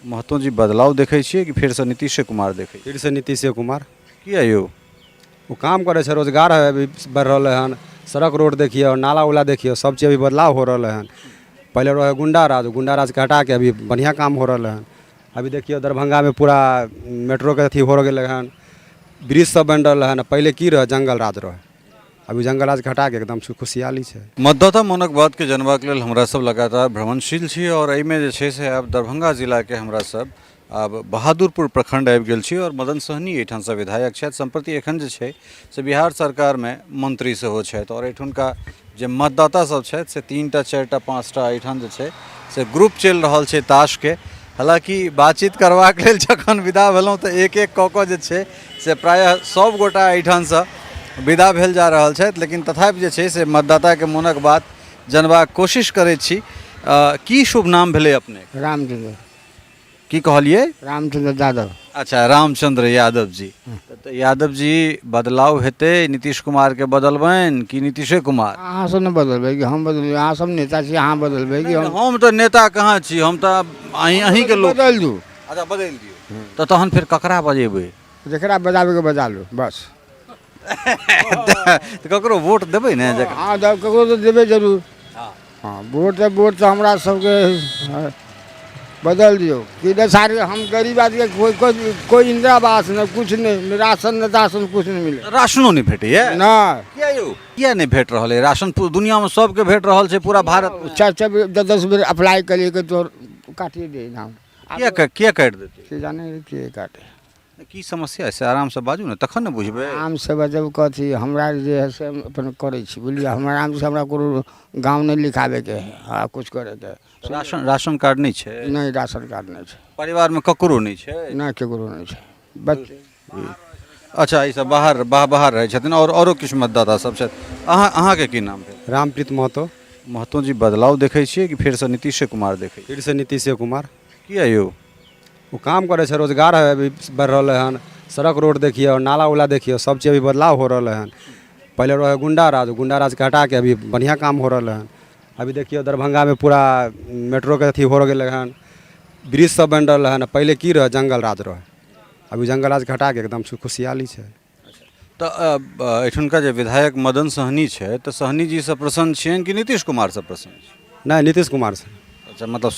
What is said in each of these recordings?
महतो जी बदलाव देखे छियै कि फिर से नीतीश कुमार देखे फिर से नीतीश कुमार किया यौ? वो काम करे छे, रोजगार है अभी बढ़ रहा हन, सड़क रोड देखिए, नाला उला देखिए, सब चीज अभी बदलाव हो रहा हन। पहले रहे गुंडा राज के हटा के अभी बढ़िया काम हो रहा हन। अभी देखिए दरभंगा में पूरा मेट्रो के अथी हो गए हन, ब्रिज सब बन रहा है। पहले की रहे जंगल राज रहे, अभी जंगल राज के हटा के एकदम खुशहाली है। मतदाता मोनक बात के जनबाक लेल हमरा सब लगातार भ्रमणशील छी और एहिमे जे छै से आब दरभंगा जिला के हमरा सब आब बहादुरपुर प्रखंड आबि गेल छी और मदन सहनी एहिठाम से विधायक छथि। संप्रति एखन जे छै से बिहार सरकार में मंत्री सेहो छथि और एहिठुनका जे मतदाता सब छथि से 3टा 4टा 5टा एहिठाम जे छै से ग्रुप चलि रहल छै ताश के। हालांकि बातचीत करबाक लेल जखन विदा भेलहुँ तऽ एक एक कऽ कऽ जे छै से प्रायः सब गोटा एहिठाम से विदा भेल जा रहल छथि, लेकिन तथापि जे छै से मतदाता के मोनक बात जनबाक कोशिश करैत छी। की शुभ नाम भेलै अपने? रामचंद्र की कहलिए? रामचंद्र यादव। अच्छा, रामचंद्र यादव जी। तो यादव जी बदलाव हेतै, नीतीश कुमार के बदलबनि कि नीतीशे कुमार? अहाँ सब ने बदलबै कि हम बदलबै? अहाँ सब नेता छी, अहाँ बदलबै कि हम तो नेता कहाँ छी, हम तो अहीं के लोग। बदल दू। अच्छा, बदल दियौ तो तहन फिर ककरा बजेबै? जकरा बजाबे के बजा लो बस। तो ककरो वोट देबै ने? हाँ ककरो तो देबै जरूर। हाँ वोट तो हमरा सबके बदल दियो कि सारे हम गरीब आदमी कोई इंदिरा आवास न कुछ नहीं, राशन न दासन कुछ नहीं मिले। राशनो नहीं भेटैए ना? किया यौ? किया नहीं भेट रहल है राशन? दुनिया में सबके भेट रहल छै, पूरा भारत में। 10 बेर अप्लाई करिए के तो काटिए दे नाम। किया काटि देतै? से जाने के काटे की समस्या है से आराम से बाजू ने, तखन ने बुझबै। आराम से बजब कथी, हमरा जे है से अपन करै छी बुझलिए। हमरा आराम से हमरा कोनो गाँव नहीं लिखाबे के है, हाँ कुछ करे के। राशन कार्ड नहीं छै? नहीं राशन कार्ड नहीं छै परिवार में ककरो नहीं छै? ना केकरो नहीं छै बच्चे। अच्छा, ई सब बाहर रहै छथिन और औरो किछु मतदाता सब छथि। अहाँ के की नाम भेल? रामप्रीत महतो। महतो जी बदलाव देखे छियै कि फिर से नीतीश कुमार देखे? फिर से नीतीश कुमार। किया यौ? वो काम करे छे, रोजगार है अभी बढ़ रहा हन, सड़क रोड देखिए, नाला उला देखिए, सब चीज अभी बदलाव हो रहा हन। पहले रहे गुंडा राज के हटा के अभी बढ़िया काम हो रहा हन। अभी देखिए दरभंगा में पूरा मेट्रो के अथी हो गए हन, ब्रिज सब बन रहा है। पहले की रहे जंगल राज रहे, अभी जंगल राज के हटा के एकदम खुशहाली है। तो एठुनका जे विधायक मदन सहनी है, तो सहनी जी से प्रसन्न छियनि कि नीतीश कुमार से प्रसन्न छी? नहीं नीतीश कुमार से। अच्छा, मतलब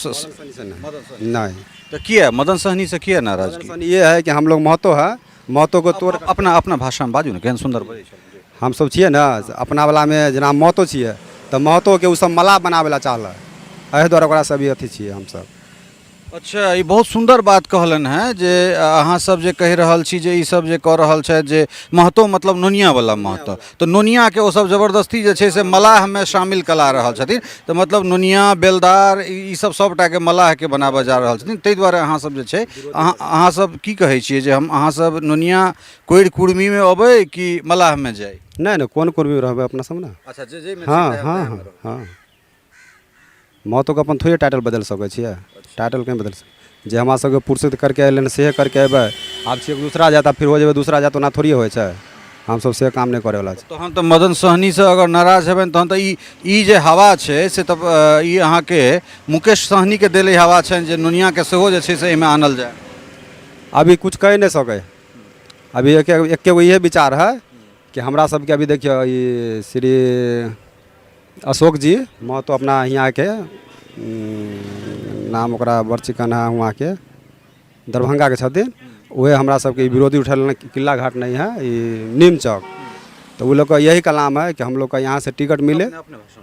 नहीं तो किया मदन सहनी से किया नाराजगी? ये है कि हम लोग महतो है, महतो को तोड़ अपना भाषा में बाजू ने, केहन सुंदर बजै छै। हम सब छिए ना अपना वाला में जना महतो छिए, तो महतो के उ सब मलाह बनावे ला चाहल, एहि द्वारा ओकरा सब अथी छिए हम सब। अच्छा, ये बहुत सुंदर बात कहलन है जे अहाँ सब जे कहि रहल छी जे ई सब जे कह रहल छै जे महतो मतलब नोनिया वाला महतो, तो नोनिया के ओ सब जबरदस्ती जे छै से मलाह में शामिल करा रहल छथिन। तो मतलब नोनिया बेलदार ई सब सबटा के मलाह के बनाबे जा रहल छथिन। ताहि दुआरे अहाँ सब जे छै अहाँ सब की कहै छियै जे हम अहाँ सब नोनिया कोइर कुर्मी में अबै कि मलाह में जाय? नहीं कोन कुर्मी रहबै अपना सब ना। अच्छा, जे में हाँ हाँ हाँ महतो के अपन थोड़े टाइटल बदल सकै छियै, टाइटल कहीं बदल सकै जे हमरा सबके पुरस्कृत करके अएलै से करके अएबै। आब छियै दूसरा जाता फिर हो जेबै दूसरा जात, ओना थोड़ी होइ छै। हम सब से काम नहीं करे वाला छै। तहन तो मदन सहनी से अगर नाराज हेबनि तहन तो ई जे हवा छै से तब ई अहाँ के मुकेश सहनी के देले हवा छनि जे नुनिया के सेहो जे छै से एहिमे आनल जाए। अभी कुछ कह नहीं सके, अभी एक इहे विचार है कि हमरा सबके अभी देखिए ये श्री अशोक जी महतो अपना यहाँ के नाम ओकरा बरचिकन है, वहाँ के दरभंगा के छथिन, वह हमरा सबके विरोधी उठल किला घाट नहीं है, ये नीम चौक। तो वो लोग का यही कलाम है कि हम लोग का यहाँ से टिकट मिले।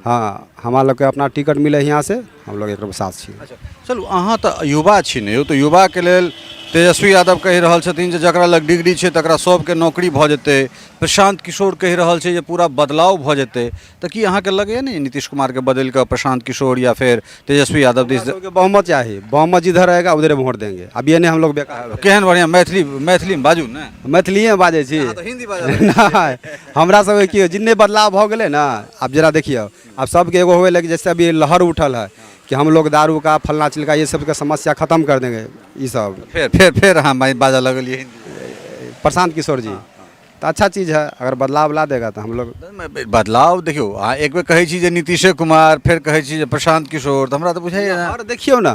हाँ हमारा लोग के अपना टिकट मिले यहाँ से, हम लोग एक साथ छी। अच्छा, चलू अहाँ तो युवा छी ने, तो युवा के लेल तेजस्वी यादव कहि रहल छथिन जे जकरा लग डिग्री छै तकरा सबके नौकरी भऽ जेतै। प्रशांत किशोर कहि रहल छै जे पूरा बदलाव भऽ जेतै। तो की अहाँके लगैए नहीं नीतीश कुमार के बदल कऽ प्रशांत किशोर या फिर तेजस्वी यादव दिस बहुमत चाहिए, बहुमत जिधर रहेगा उधर वोट देंगे। अब ये नहीं हम लोग बेकार केहन बढ़िया मैथिली में बाजू ने। मैथिली में बाजै छी, हिंदी नहीं हमरा सब की जितने बदलाव भऽ गेलै ना, अब जरा देखिए अब सबके एगो होवे लगे, जैसे अभी लहर उठल है कि हम लोग दारू का फलना चिलका ये सब का समस्या खत्म कर देंगे। ये सब फिर हाँ बाजा लगलिए हिंदी। प्रशांत किशोर जी तो अच्छा चीज़ है, अगर बदलाव ला देगा तो हम लोग बदलाव देखियो। अहाँ एक बेर कहै छी जे नीतीश कुमार, फिर कहै छी जे प्रशांत किशोर, तो हमरा तो बुझाइए ना। और देखियो ना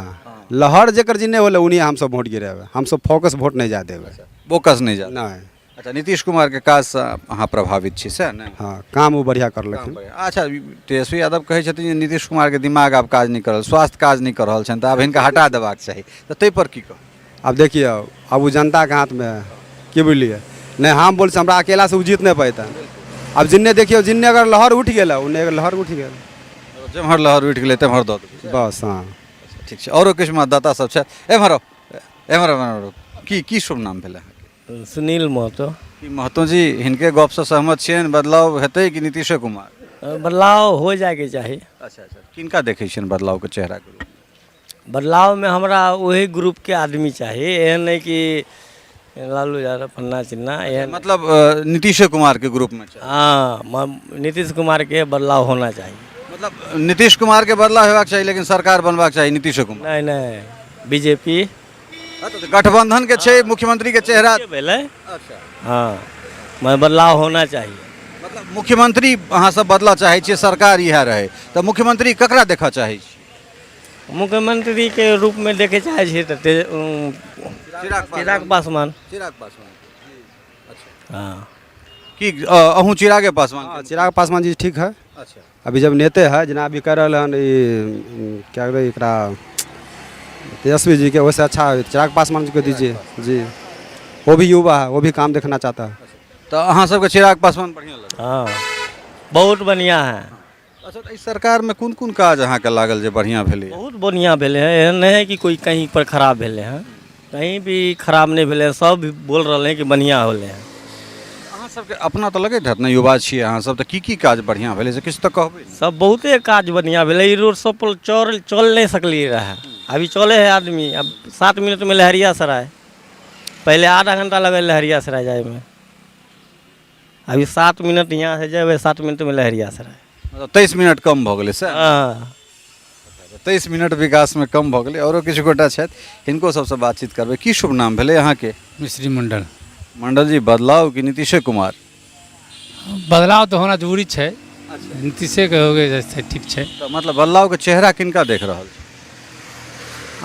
लहर जेकर जिन्ने होले उन्हीं हम सब वोट गिरेबे, हम सब फोकस वोट नहीं जा देबे। बोकस नहीं जा। नहीं, अच्छा, नीतीश कुमार के काज से अहाँ प्रभावित छी से ने? हाँ, काम वो बढ़िया करलखिन। अच्छा, तेजस्वी यादव कहै छथिन जे नीतीश कुमार के दिमाग आब काज नहीं कर रहल, स्वास्थ्य काज नहीं कर रहल छनि, तऽ आब हिनका हटा देबाक चाही, तऽ ताहि पर की कहब? अब देखिए, अब वो जनता के हाथ में है, की बुझलिए? नहीं हम बोल हमरा अकेला से वो जीत नहीं पैता। अब जिन्ने देखियो, जिन्ने अगर लहर उठ गेला उन्ने अगर लहर उठ गेल, जेम्हर लहर उठि गेलै तेम्हर दऽ देबै। बस। हाँ, ठीक छै। औरो किछु मतदाता सब छै? एम्हर आउ, एम्हर आउ। की शुभ नाम भेलै अहाँके? सुनील महतो। की महतो जी, हिनके गपसँ सहमत छियनि, बदलाव हेतै कि नीतीशे कुमार? बदलाव हो जाएके चाही। अच्छा, किनका देखै छियनि बदलावके चेहराके रूप? बदलाव में हमरा वही ग्रुप के आदमी चाहिए, एहन नहीं कि लालू यादव फन्ना चिन्ना एहन। मतलब नीतीशे कुमार के ग्रुप में? हाँ, नीतीश कुमार के बदलाव होना चाहिए। मतलब नीतीश कुमार के बदलाव हेबाक चाही, लेकिन सरकार बनबाक चाही नीतीश कुमार? नहीं नहीं, बीजेपी गठबंधन के छै, मुख्यमंत्री के चेहरा भेलै। अच्छा, हाँ, मैं बदलाव होना चाहिए। मतलब मुख्यमंत्री अहाँ सब बदला चाहै छियै, सरकार इएह रहे, तऽ मुख्यमंत्री ककरा देखऽ चाहै छी? मुख्यमंत्री के रूप में देखे चाहे छियै तऽ चिराग पासवान। चिराग पासवान। हाँ, कि अहूँ चिरागे पासवान? हाँ, चिराग पासवान जी ठीक है। अच्छा, अभी जब नेते है जना अभी कर रहे हैं, क्या कहते एकरा तेजस्वी जी के, वैसे अच्छा चिराग पासवान जी को दीजिए जी। वो भी युवा है, वो भी काम देखना चाहता है। तो अहाँ सबके चिराग पासवान बढ़िया लगे? हाँ, बहुत बढ़िया है। अच्छा, तो इस सरकार में कोन कोन काज अहाँके लागल जे बढ़िया भेलै? बहुत बढ़िया भेले हैं, एहन नहीं है कि कोई कहीं पर खराब भेले हैं, कहीं भी खराब नहीं भेले हैं, सब भी बोल रहे हैं कि बढ़िया होले हैं। अहाँ सबके अपना तो लगैत हैत ने, युवा छियै अहाँ सब, तऽ की काज बढ़िया भेलै से किछु तऽ कहबै? सब बहुते काज बढ़िया भेले। ई रोड सब पर चल नहीं सकली रहे, अभी चले है आदमी। अब 7 मिनट में लहरिया सराय, पहले आधा घंटा लगे लहरिया सराय जाए में, अभी 7 मिनट यहाँ से जाए 7 मिनट में लहरिया सराय। मतलब 23 मिनट कम भऽ गेलै से? हाँ, 23 मिनट विकास में कम भऽ गेलै। औरो किछु गोटा छथि, हिनको सबसँ बातचीत करबै। की शुभ नाम भेलै अहाँके? मिश्री मंडल। मंडल जी, बदलाव कि नीतीशे कुमार? बदलाव तो होना जरूरी है, नीतीशे के हो गए ठीक है। तऽ मतलब बदलाव के चेहरा किनका देख रहल छी?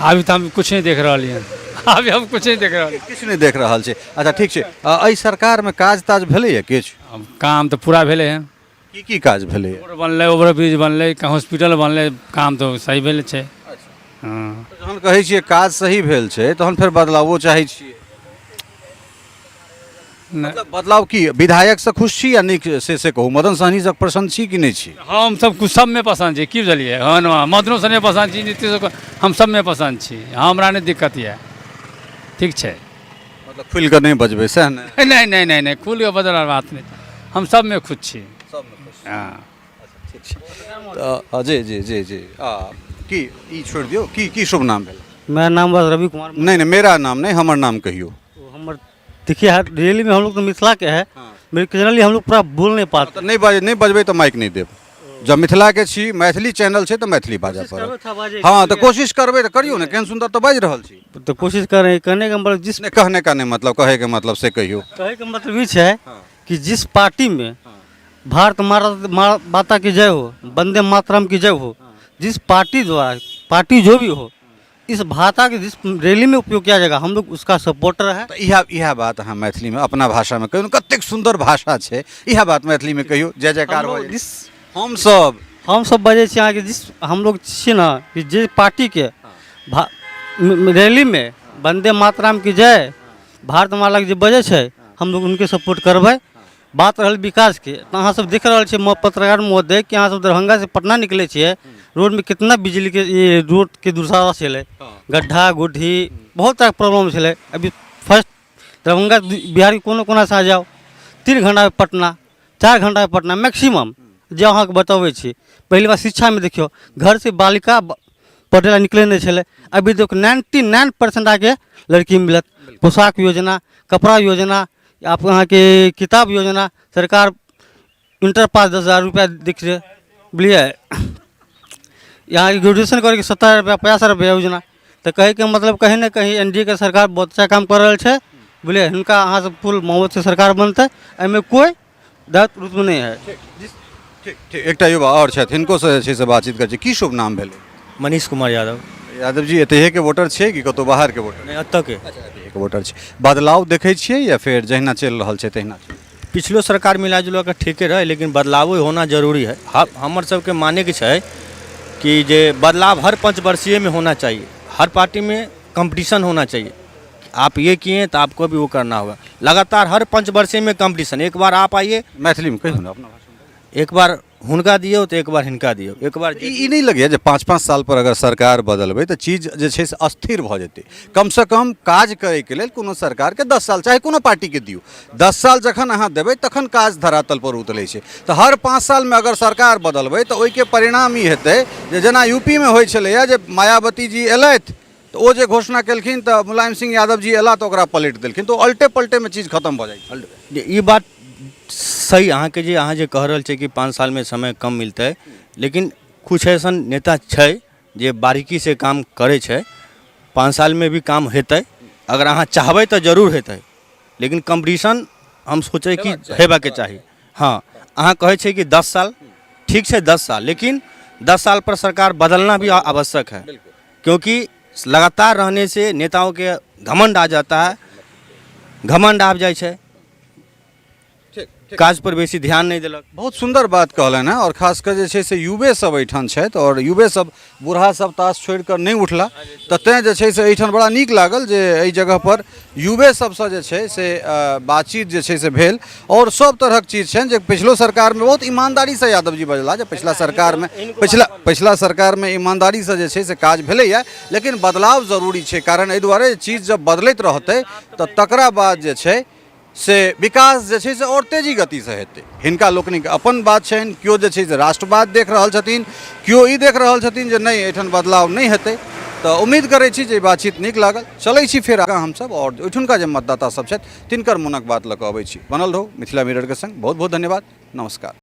अभी तो हम कुछ नहीं देख रहा हैं, अभी हम कुछ नहीं देख रहा। किछु नहीं देख रहल छी। अच्छा, ठीक छै। एहि सरकार में काज ताज भेलैए किछु? अब काम तो पूरा भेले हैं, की काज भेलैए? रोड बनले, ओवर ब्रिज बनले, हॉस्पिटल बनले, काम तो सही भेले छै। हाँ, जहन कहै छियै काज सही भेल छै, तहन फेर बदलावो चाहै छियै? मतलब बदलाव की विधायक से खुश छी या नहीं से कहू? मदन सहनी से प्रसन्न छी कि नहीं छी? हम सब कुछ सब में पसंद है, की बुझलिए? हाँ, मदनो से नहीं पसंद छी, नीतीश को हम सब में पसंद छी, हमरा नहीं दिक्कत है, ठीक है। मतलब खुल कर नहीं बजबै सह ने? नहीं नहीं नहीं नहीं, खुल के बदल बात नहीं, हम सब में खुश छी। हाँ, ठीक छै। जी जी जी जी, की ई छोड़ दियो। की शुभ नाम भेल? मेरा नाम बस रवि कुमार। नहीं, मेरा नाम नहीं, हमर नाम कहियो। हमर देखिए, रियली में हम लोग तो मिथिला के है, जनरली हम लोग पूरा बोल नहीं पाते। तो नहीं बजबै तो माइक नहीं देब। जब मिथिला के छी, मैथिली चैनल छै, तो मैथिली बाजऽ पड़त। हाँ, तो कोशिश करबै तो करियो ने, केहन सुंदर तो बाजि रहल छी। तो कोशिश कर रहे हैं, कहने का मतलब जिस नहीं, कहने का नहीं मतलब, कहे के मतलब से कहियो। कहे का मतलब ये है कि जिस पार्टी में भारत माता की जय हो, वंदे मातरम की जय हो, जिस पार्टी द्वारा पार्टी जो भी हो, इस भाषा के जिस रैली में उपयोग किया जाएगा, हम लोग उसका सपोर्टर है। तो यह बात अहाँ मैथिली में अपना भाषा में कहियो, कतेक सुंदर भाषा छै, यह बात मैथिली में कहियो। जय जयकार हो। हम सब बजे छी अहाँ के, जिस हम लोग छी ना कि जिस पार्टी के रैली में वंदे मातरम की जय, भारत माता के जे बजे छै, हम लोग उनके सपोर्ट करबै। बात रहल विकास के, तो अहाँ सब देख रहल छियै पत्रकार महोदय कि अहाँ सब दरभंगा से पटना निकले छियै, रोड में कितना बिजली के ये रोड के दुर्दशा छलै, गड्ढा गुड्ढी बहुत तरह प्रॉब्लम छलै। अभी फर्स्ट दरभंगा बिहार के कोनो कोना से आ जाओ, 3 घंटा में पटना, 4 घंटा में पटना मैक्सिमम, जे अहाँ के बतबै छी। पहली बार शिक्षा में देखियो, घर से बालिका पढ़े ला निकले नहीं छलै, अभी देखो 99% आगे लड़की मिलत। पोशाक योजना, कपड़ा योजना, आप यहाँ के किताब योजना, सरकार इंटर पास 10,000 रुपया दिख रहे, बुझलिए। यहाँ ग्रेजुएशन करके 70 रुपया 50 रुपया योजना। तो कहे के मतलब कहीं ना कहीं एनडीए के सरकार बहुत अच्छा काम कर रहा है, बुझलिए। हिनका अहाँ सब फुल मोहब्बत से सरकार बनते, एहिमे कोई दर्द रुत नहीं है। ठीक, एकटा युवा और छथि, हिनको से बातचीत कर छी। की शुभ नाम भेलै? मनीष कुमार यादव। यादव जी एतहे के वोटर छियै कि कतौ बाहर के वोटर? नहीं एतऽ के एतहे के वोटर छी। बदलाव देखै छियै या फिर जहिना चलि रहल छै तहिना छै? पिछलो सरकार मिला जुला के ठीके रहे, लेकिन बदलाव होना जरूरी है। हमर सबके माने के छै कि जे बदलाव हर 5 वर्षीय में होना चाहिए, हर पार्टी में कंपटीशन होना चाहिए। आप ये किए तो आपको भी वो करना होगा। लगातार हर 5 वर्षीय में कंपटीशन, एक बार आप आइए, मैथिली में कहियो ना अपना भाषा में। एक बार हुनका दियो तो एक बार हिनका दियो, एक बार ई नहीं लगे जे 5-5 साल पर अगर सरकार बदलबै तऽ चीज जे छै से अस्थिर भऽ जेतै। कम से कम काज करे के लेल कोनो सरकार के 10 साल चाहे कोनो पार्टी के दियौ, 10 साल जखन अहाँ देबै तखन काज धरातल पर उतरै छै। तऽ हर 5 साल में अगर सरकार बदलबै तऽ ओहिके परिणाम ई हेतै जे जेना यूपी में होइ छलैया जे मायावती जी एलथि तऽ ओ जे घोषणा केलखिन तऽ मुलायम सिंह यादव जी एला तऽ ओकरा पलटि देलखिन, तऽ अल्टे पल्टे में चीज खत्म भऽ जाइ छै। ये बात सही अहाँ के जे अहाँ जे कह रहल छै कि 5 साल में समय कम मिलतै, लेकिन कुछ ऐसन नेता छै जे बारीकी से काम करे छै, 5 साल में भी काम हेतै। अगर अहाँ चाहबै तऽ जरूर हेतै, लेकिन कंपटीशन हम सोचे कि हेबाके चाही। हाँ, अहाँ कहै छै कि 10 साल ठीक छै, 10 साल, लेकिन 10 साल पर सरकार बदलना भी आवश्यक है, क्योंकि लगातार रहने से नेताओं के घमंड आ जाता है, घमंड आबि जाइ छै, काज पर बेसी ध्यान नहीं देलक। बहुत सुंदर बात कहलन है और खासकर जे छै से युवे सब एहिठाम छथि और युवे सब बूढ़ा सब ताश छोड़ि कऽ नहि उठला, तऽ तेँ जे छै से एहिठाम बड़ा नीक लागल जे एहि जगह पर युवे सबसँ जे छै से बातचीत जे छै से भेल और सब तरहक चीज छनि जे पिछलो सरकार में बहुत ईमानदारी से यादव जी बजला जे पिछला सरकार में पिछला सरकार में ईमानदारी से जे छै से काज भेलैया, लेकिन बदलाव जरूरी छै। कारण एहि दुआरे चीज जब बदलैत रहतै तऽ तकरा बाद जे छै से विकास जे छै से और तेजी गति से हेतै। हिनका लोकनिक अपन बात छनि, केओ जे छै से राष्ट्रवाद देख रहल छथिन, केओ ई देख रहल छथिन जे नहीं एहिठाम बदलाव नहीं हेतै। तऽ उम्मीद करै छी जे बातचीत नीक लागल। चलै छी फेर आगाँ हमसब और ओहिठुनका जे मतदाता सब छथि तिनकर मोनक बात लऽ कऽ अबै छी। बनल रहू मिथिला मिरर के संग। बहुत बहुत धन्यवाद, नमस्कार।